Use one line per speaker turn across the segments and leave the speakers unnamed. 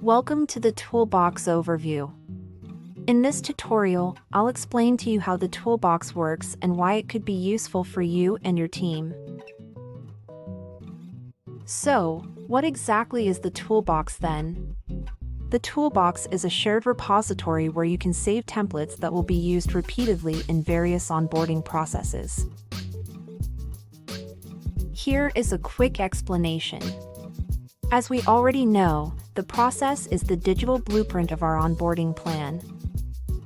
Welcome to the Toolbox Overview. In this tutorial, I'll explain to you how the toolbox works and why it could be useful for you and your team. So, what exactly is the toolbox then? The toolbox is a shared repository where you can save templates that will be used repeatedly in various onboarding processes. Here is a quick explanation. As we already know, the process is the digital blueprint of our onboarding plan.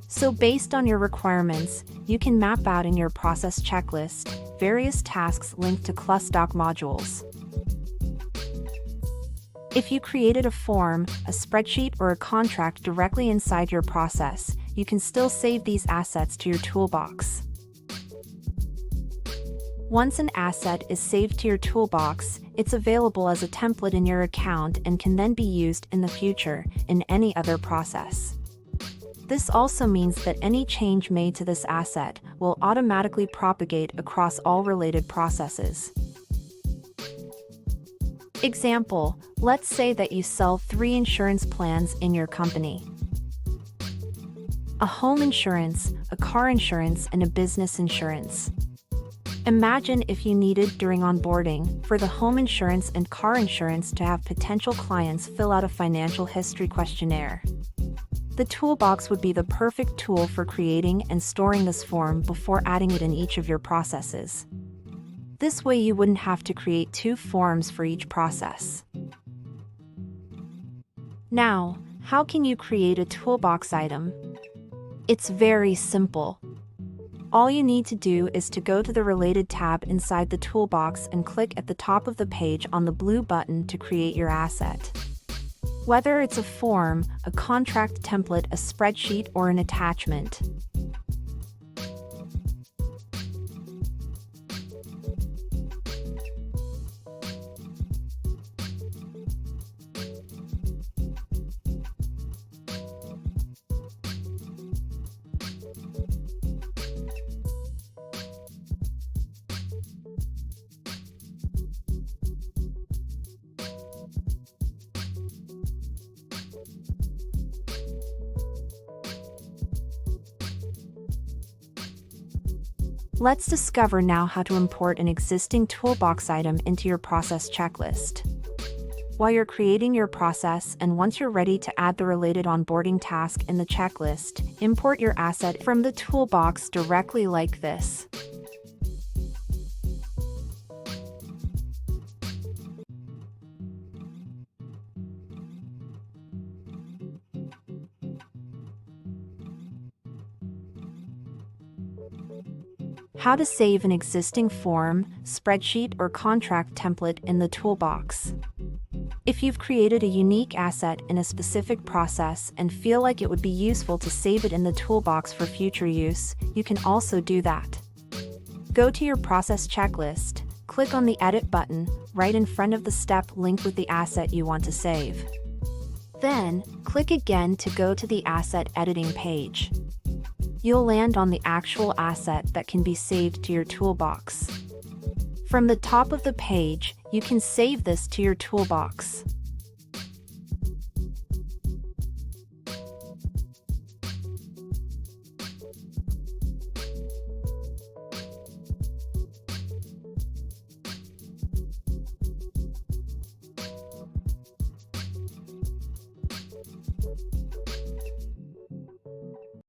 So based on your requirements, you can map out in your process checklist various tasks linked to Clustdoc modules. If you created a form, a spreadsheet, or a contract directly inside your process, you can still save these assets to your toolbox. Once an asset is saved to your toolbox, it's available as a template in your account and can then be used in the future in any other process. This also means that any change made to this asset will automatically propagate across all related processes. Example, let's say that you sell 3 insurance plans in your company: a home insurance, a car insurance, and a business insurance. Imagine if you needed, during onboarding, for the home insurance and car insurance to have potential clients fill out a financial history questionnaire. The toolbox would be the perfect tool for creating and storing this form before adding it in each of your processes. This way you wouldn't have to create 2 forms for each process. Now, how can you create a toolbox item? It's very simple. All you need to do is to go to the Related tab inside the toolbox and click at the top of the page on the blue button to create your asset. Whether it's a form, a contract template, a spreadsheet, or an attachment. Let's discover now how to import an existing toolbox item into your process checklist. While you're creating your process and once you're ready to add the related onboarding task in the checklist, import your asset from the toolbox directly like this. How to save an existing form, spreadsheet, or contract template in the toolbox. If you've created a unique asset in a specific process and feel like it would be useful to save it in the toolbox for future use, you can also do that. Go to your process checklist, click on the Edit button right in front of the step linked with the asset you want to save. Then, click again to go to the Asset Editing page. You'll land on the actual asset that can be saved to your toolbox. From the top of the page, you can save this to your toolbox.